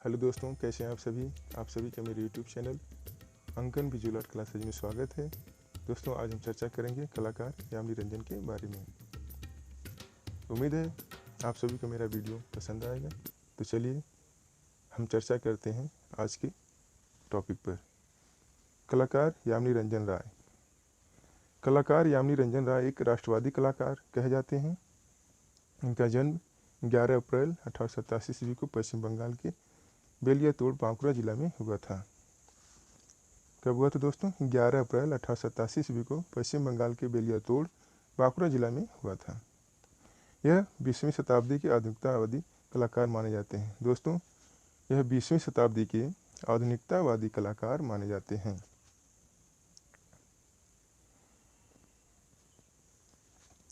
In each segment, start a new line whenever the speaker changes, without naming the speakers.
Hello दोस्तों, कैसे हैं आप सभी। आप सभी का मेरे यूट्यूब चैनल अंकन विजुअल आर्ट क्लासेज में स्वागत है। दोस्तों, आज हम चर्चा करेंगे कलाकार यामिनी रंजन के बारे में। उम्मीद है आप सभी को मेरा वीडियो पसंद आएगा। तो चलिए हम चर्चा करते हैं आज के टॉपिक पर। कलाकार यामिनी रंजन राय। कलाकार यामिनी रंजन राय एक राष्ट्रवादी कलाकार कहे जाते हैं। इनका जन्म 11 अप्रैल 1887 ईस्वी को पश्चिम बंगाल के बेलियातोड़ बांकुड़ा जिला में हुआ था। कब हुआ था दोस्तों? 11 अप्रैल 1887 ईस्वी को पश्चिम बंगाल के बेलियातोड़ बांकुड़ा जिला में हुआ था। यह 20वीं शताब्दी के आधुनिकतावादी कलाकार माने जाते हैं। दोस्तों, यह 20वीं शताब्दी के आधुनिकतावादी कलाकार माने जाते हैं।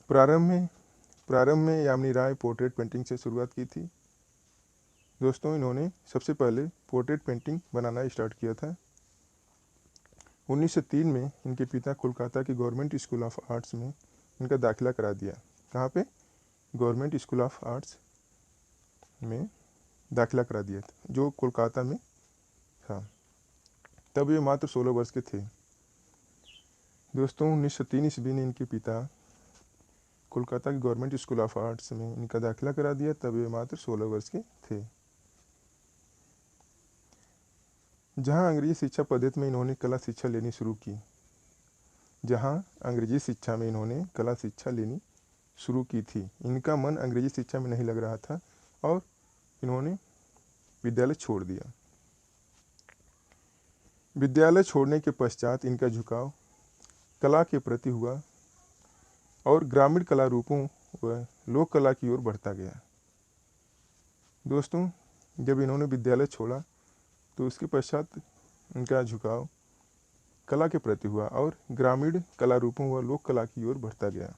प्रारंभ में यामिनी राय पोर्ट्रेट पेंटिंग से शुरुआत की थी। दोस्तों, इन्होंने सबसे पहले पोर्ट्रेट पेंटिंग बनाना स्टार्ट किया था। 1903 में इनके पिता कोलकाता के गवर्नमेंट स्कूल ऑफ आर्ट्स में इनका दाखिला करा दिया। कहाँ पे? गवर्नमेंट स्कूल ऑफ आर्ट्स में दाखिला करा दिया था, जो कोलकाता में था। तब ये मात्र 16 वर्ष के थे। दोस्तों, 1903 ईस्वी में इनके पिता कोलकाता के गवर्नमेंट स्कूल ऑफ आर्ट्स में इनका दाखिला करा दिया। तब ये मात्र 16 वर्ष के थे। जहाँ अंग्रेजी शिक्षा पद्धति में इन्होंने कला शिक्षा लेनी शुरू की। जहाँ अंग्रेजी शिक्षा में इन्होंने कला शिक्षा लेनी शुरू की थी। इनका मन अंग्रेजी शिक्षा में नहीं लग रहा था और इन्होंने विद्यालय छोड़ दिया। विद्यालय छोड़ने के पश्चात इनका झुकाव कला के प्रति हुआ और ग्रामीण कला रूपों व लोक कला की ओर बढ़ता गया। दोस्तों, जब इन्होंने विद्यालय छोड़ा तो उसके पश्चात इनका झुकाव कला के प्रति हुआ और ग्रामीण कला रूपों व लोक कला की ओर बढ़ता गया।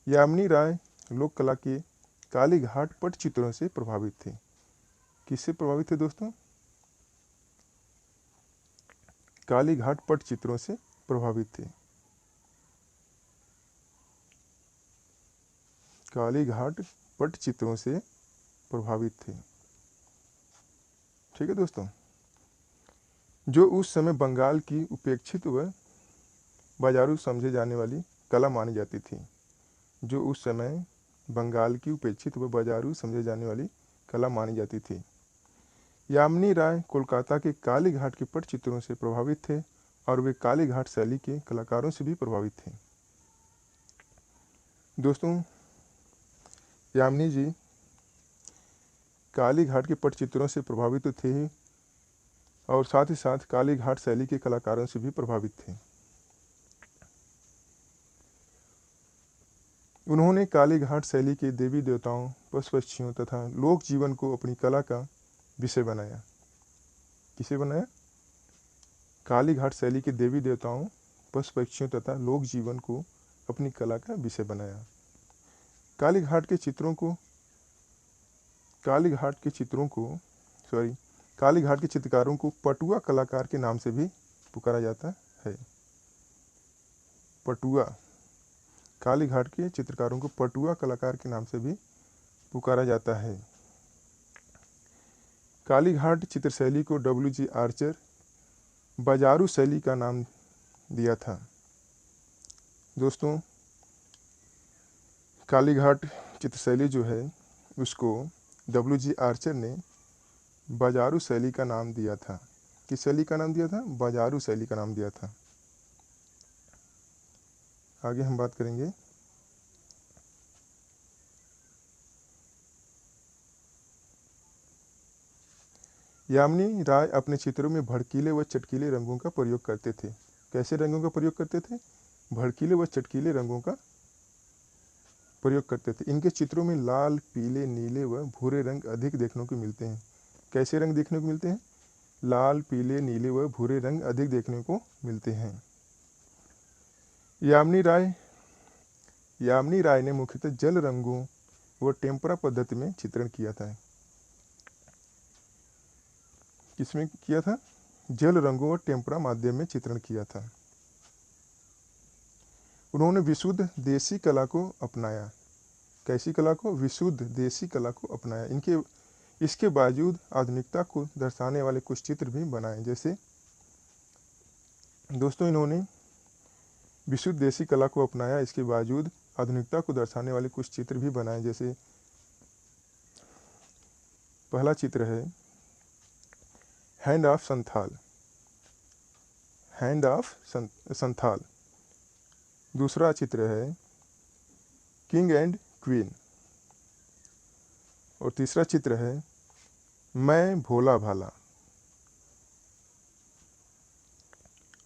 यामिनी राय लोक कला के काली घाट पटचित्रों से प्रभावित थे। किससे प्रभावित थे दोस्तों? काली घाट पटचित्रों से प्रभावित थे। काली घाट पटचित्रों से प्रभावित थे। ठीक है दोस्तों, जो उस समय बंगाल की उपेक्षित व बाजारू समझे जाने वाली कला मानी जाती थी। जो उस समय बंगाल की उपेक्षित व बाजारू समझे जाने वाली कला मानी जाती थी। यामिनी राय कोलकाता के काली घाट के पटचित्रों से प्रभावित थे और वे काली घाट शैली के कलाकारों से भी प्रभावित थे। दोस्तों, यामिनी जी काली घाट के पटचित्रों से प्रभावित तो थे ही और साथ ही साथ काली घाट शैली के कलाकारों से भी प्रभावित थे। उन्होंने काली घाट शैली के देवी देवताओं, पशु पक्षियों तथा लोक जीवन को अपनी कला का विषय बनाया। किसे बनाया? काली घाट शैली के देवी देवताओं, पशु पक्षियों तथा लोक जीवन को अपनी कला का विषय बनाया। काली घाट के चित्रकारों को पटुआ कलाकार के नाम से भी पुकारा जाता है। पटुआ, काली घाट के चित्रकारों को पटुआ कलाकार के नाम से भी पुकारा जाता है। काली घाट चित्रशैली को W.G. आर्चर बाजारू शैली का नाम दिया था। दोस्तों, काली घाट चित्रशैली जो है उसको W.G. आर्चर ने बाजारू शैली का नाम दिया था। किस शैली का नाम दिया था? बाजारू शैली का नाम दिया था। आगे हम बात करेंगे। यामिनी राय अपने चित्रों में भड़कीले व चटकीले रंगों का प्रयोग करते थे। कैसे रंगों का प्रयोग करते थे? भड़कीले व चटकीले रंगों का प्रयोग करते थे। इनके चित्रों में लाल, पीले, नीले व भूरे रंग अधिक देखने को मिलते हैं। कैसे रंग देखने को मिलते हैं? लाल, पीले, नीले व भूरे रंग अधिक देखने को मिलते हैं। यामिनी राय ने मुख्यतः जल रंगों व टेम्परा पद्धति में चित्रण किया था। किसमें किया था? जल रंगों और टेम्परा माध्यम में चित्रण किया था। उन्होंने विशुद्ध देसी कला को अपनाया। कैसी कला को? विशुद्ध देसी कला को अपनाया। इसके बावजूद आधुनिकता को दर्शाने वाले कुछ चित्र भी बनाए। जैसे दोस्तों इन्होंने विशुद्ध देसी कला को अपनाया, इसके बावजूद आधुनिकता को दर्शाने वाले कुछ चित्र भी बनाए। जैसे पहला चित्र है hand of Santhal, hand of Santhal. दूसरा चित्र है किंग एंड क्वीन। और तीसरा चित्र है मैं भोला भाला।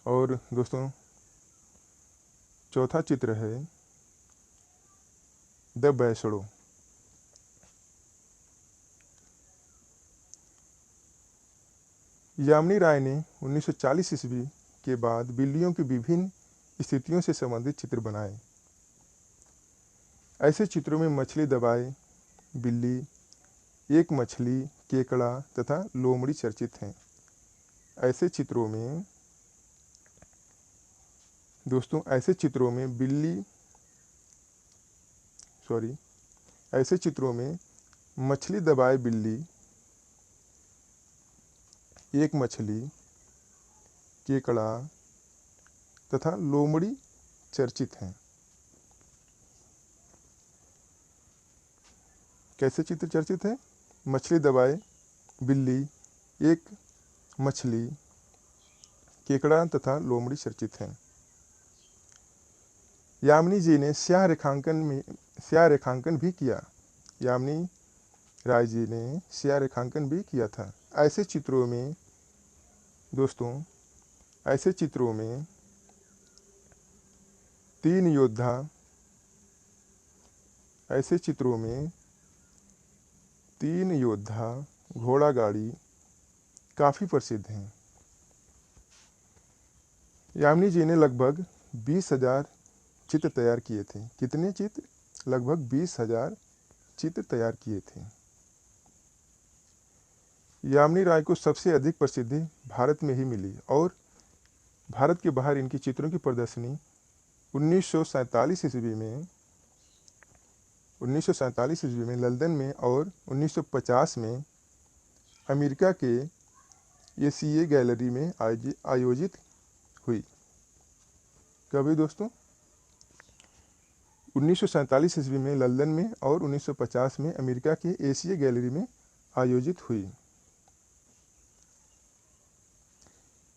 और दोस्तों चौथा चित्र है द बैसड़ो। यामिनी राय ने 1940 ईस्वी के बाद बिल्लियों की विभिन्न स्थितियों से संबंधित चित्र बनाए। ऐसे चित्रों में मछली दबाए बिल्ली, एक मछली, केकड़ा तथा लोमड़ी चर्चित हैं। ऐसे चित्रों में दोस्तों ऐसे चित्रों में मछली दबाए बिल्ली, एक मछली, केकड़ा तथा लोमड़ी चर्चित हैं। कैसे चित्र चर्चित हैं? मछली दबाए बिल्ली, एक मछली, केकड़ा तथा लोमड़ी चर्चित हैं। यामिनी जी ने स्याह रेखांकन भी किया। यामिनी राय जी ने स्याह रेखांकन भी किया था। ऐसे चित्रों में दोस्तों तीन योद्धा घोड़ा गाड़ी काफ़ी प्रसिद्ध हैं। यामिनी जी ने लगभग 20,000 चित्र तैयार किए थे। कितने चित्र? लगभग 20,000 चित्र तैयार किए थे। यामिनी राय को सबसे अधिक प्रसिद्धि भारत में ही मिली और भारत के बाहर इनकी चित्रों की प्रदर्शनी 1947 ईस्वी में लंदन में और 1950 में अमेरिका के एसीए गैलरी में आयोजित हुई। कभी दोस्तों 1947 ईस्वी में लंदन में और 1950 में अमेरिका के एसीए गैलरी में आयोजित हुई।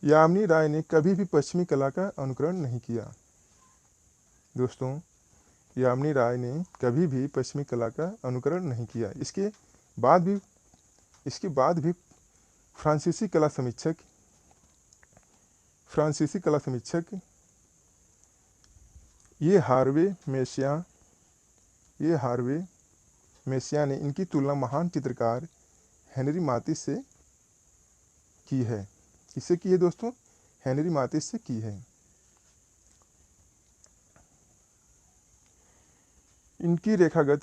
यामिनी राय ने कभी भी पश्चिमी कला का अनुकरण नहीं किया। दोस्तों यामिनी राय ने कभी भी पश्चिमी कला का अनुकरण नहीं किया। इसके बाद भी फ्रांसीसी कला समीक्षक ये हार्वे मेसिया ने इनकी तुलना महान चित्रकार हेनरी मातिस से की है। किससे की है दोस्तों? हेनरी मातिस से की है। इनकी रेखागत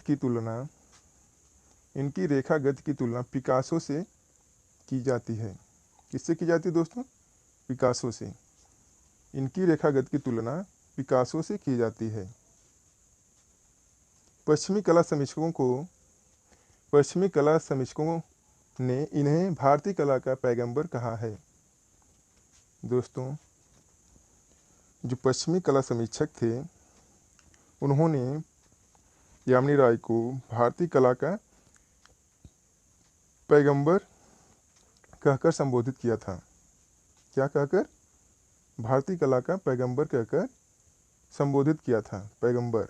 की तुलना पिकासो से की जाती है। किससे की जाती है दोस्तों? पिकासो से। इनकी रेखागत की तुलना पिकासो से की जाती है। पश्चिमी कला समीक्षकों ने इन्हें भारतीय कला का पैगंबर कहा है। दोस्तों जो पश्चिमी कला समीक्षक थे उन्होंने यामिनी राय को भारतीय कला का पैगंबर कहकर संबोधित किया था। क्या कहकर? भारतीय कला का पैगंबर कहकर संबोधित किया था, पैगंबर।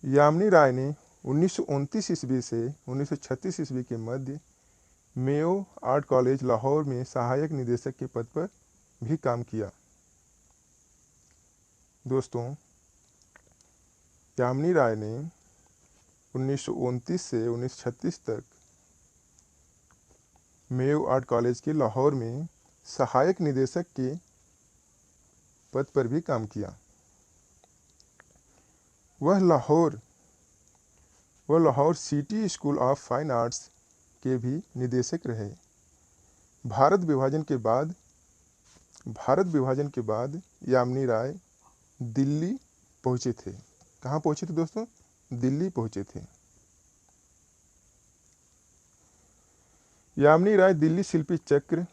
यामिनी राय ने 1929 ईस्वी से 1936 ईस्वी के मध्य मेयो आर्ट कॉलेज लाहौर में सहायक निदेशक के पद पर भी काम किया। दोस्तों यामिनी राय ने 1929 से 1936 तक मेयो आर्ट कॉलेज के लाहौर में सहायक निदेशक के पद पर भी काम किया। वह Lahore city school of fine arts के भी निदेशक रहे। भारत विभाजन के बाद यामिनी राय दिल्ली पहुँचे थे। कहाँ पहुँचे थे दोस्तों? दिल्ली पहुंचे थे। यामिनी राय दिल्ली शिल्पी चक्र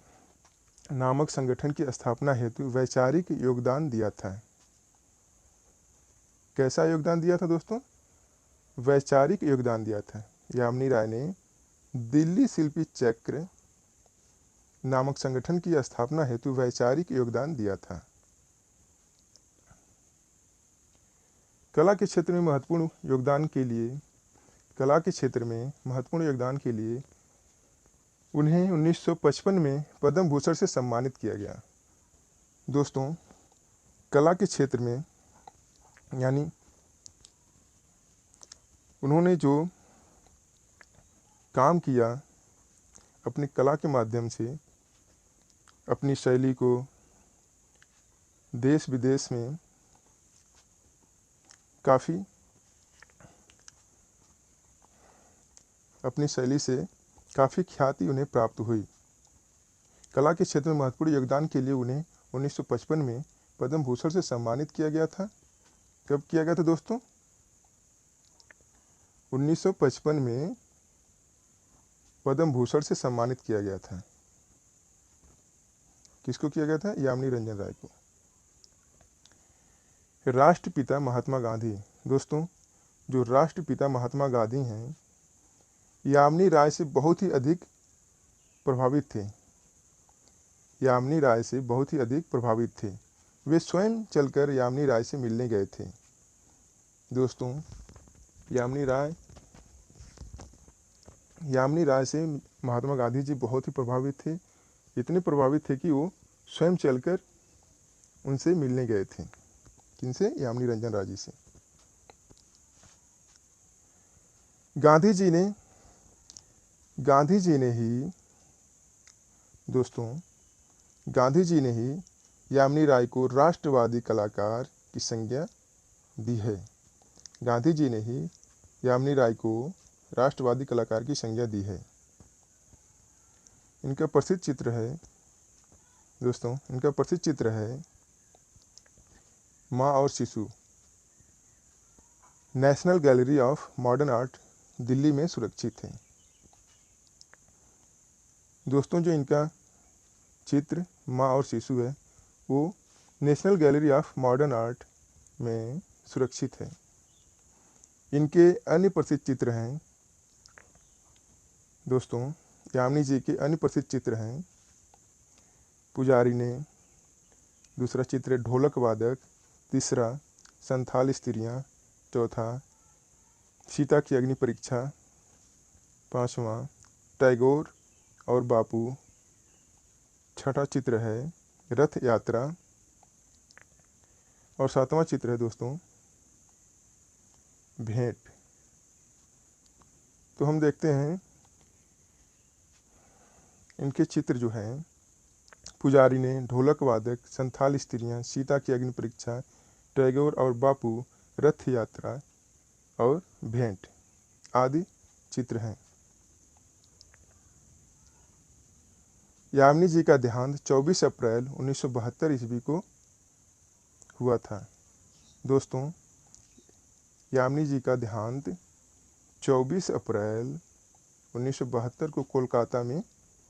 नामक संगठन की स्थापना हेतु वैचारिक योगदान दिया था। कैसा योगदान दिया था दोस्तों? वैचारिक योगदान दिया था। यामिनी राय ने दिल्ली शिल्पी चक्र नामक संगठन की स्थापना हेतु वैचारिक योगदान दिया था। कला के क्षेत्र में महत्वपूर्ण योगदान के लिए उन्हें 1955 में पद्म भूषण से सम्मानित किया गया। दोस्तों, कला के क्षेत्र में यानी उन्होंने जो काम किया अपनी कला के माध्यम से, अपनी शैली को देश विदेश में काफ़ी अपनी शैली से काफ़ी ख्याति उन्हें प्राप्त हुई। कला के क्षेत्र में महत्वपूर्ण योगदान के लिए उन्हें 1955 में पद्म भूषण से सम्मानित किया गया था। कब किया गया था दोस्तों? 1955 में पद्म भूषण से सम्मानित किया गया था। किसको किया गया था? यामिनी रंजन राय को। राष्ट्रपिता महात्मा गांधी। दोस्तों, जो राष्ट्रपिता महात्मा गांधी हैं, यामिनी राय से बहुत ही अधिक प्रभावित थे। यामिनी राय से बहुत ही अधिक प्रभावित थे। वे स्वयं चलकर यामिनी राय से मिलने गए थे। दोस्तों, यामिनी राय से महात्मा गांधी जी बहुत ही प्रभावित थे। इतने प्रभावित थे कि वो स्वयं चलकर उनसे मिलने गए थे। किनसे? यामिनी रंजन राय जी से। गांधी जी ने ही यामिनी राय को राष्ट्रवादी कलाकार की संज्ञा दी है। गांधी जी ने ही यामिनी राय को राष्ट्रवादी कलाकार की संज्ञा दी है। इनका प्रसिद्ध चित्र है माँ और शिशु। National gallery of modern art Delhi में सुरक्षित है। दोस्तों, जो इनका चित्र माँ और शिशु है वो national gallery of modern art में सुरक्षित है। इनके अन्य प्रसिद्ध चित्र हैं दोस्तों, यामिनी जी के अन्य प्रसिद्ध चित्र हैं पुजारी ने, दूसरा चित्र है ढोलक वादक, तीसरा संथाल स्त्रियाँ, चौथा सीता की अग्नि परीक्षा, पांचवा टैगोर और बापू, छठा चित्र है रथ यात्रा और सातवां चित्र है दोस्तों भेंट। तो हम देखते हैं इनके चित्र जो हैं पुजारी ने, ढोलक वादक, संथाल स्त्रियाँ, सीता की अग्नि परीक्षा, टैगोर और बापू, रथ यात्रा और भेंट आदि चित्र हैं। यामिनी जी का देहांत 24 अप्रैल 1972 ईस्वी को हुआ था। दोस्तों, यामिनी जी का देहांत 24 अप्रैल 1972 को कोलकाता में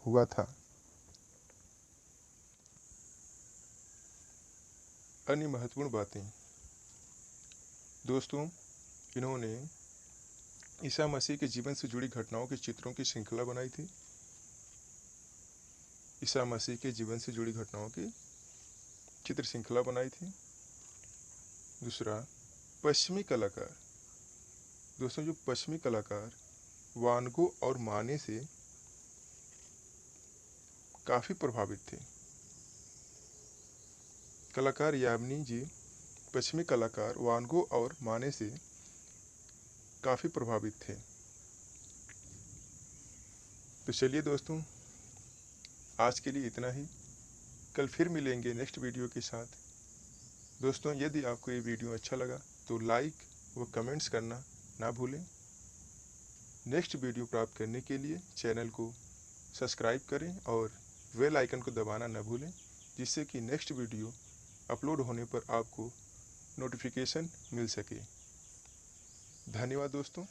हुआ था। अन्य महत्वपूर्ण बातें। दोस्तों, इन्होंने ईसा मसीह के जीवन से जुड़ी घटनाओं के चित्रों की श्रृंखला बनाई थी। ईसा मसीह के जीवन से जुड़ी घटनाओं की चित्र श्रृंखला बनाई थी। दूसरा, पश्चिमी कलाकार। दोस्तों, जो पश्चिमी कलाकार वान गो और माने से काफ़ी प्रभावित थे। कलाकार यामिनी जी पश्चिमी कलाकार वान गो और माने से काफ़ी प्रभावित थे। तो चलिए दोस्तों, आज के लिए इतना ही। कल फिर मिलेंगे नेक्स्ट वीडियो के साथ। दोस्तों, यदि आपको ये वीडियो अच्छा लगा तो लाइक व कमेंट्स करना ना भूलें। नेक्स्ट वीडियो प्राप्त करने के लिए चैनल को सब्सक्राइब करें और बेल आइकन को दबाना न भूलें, जिससे कि नेक्स्ट वीडियो अपलोड होने पर आपको नोटिफिकेशन मिल सके। धन्यवाद दोस्तों।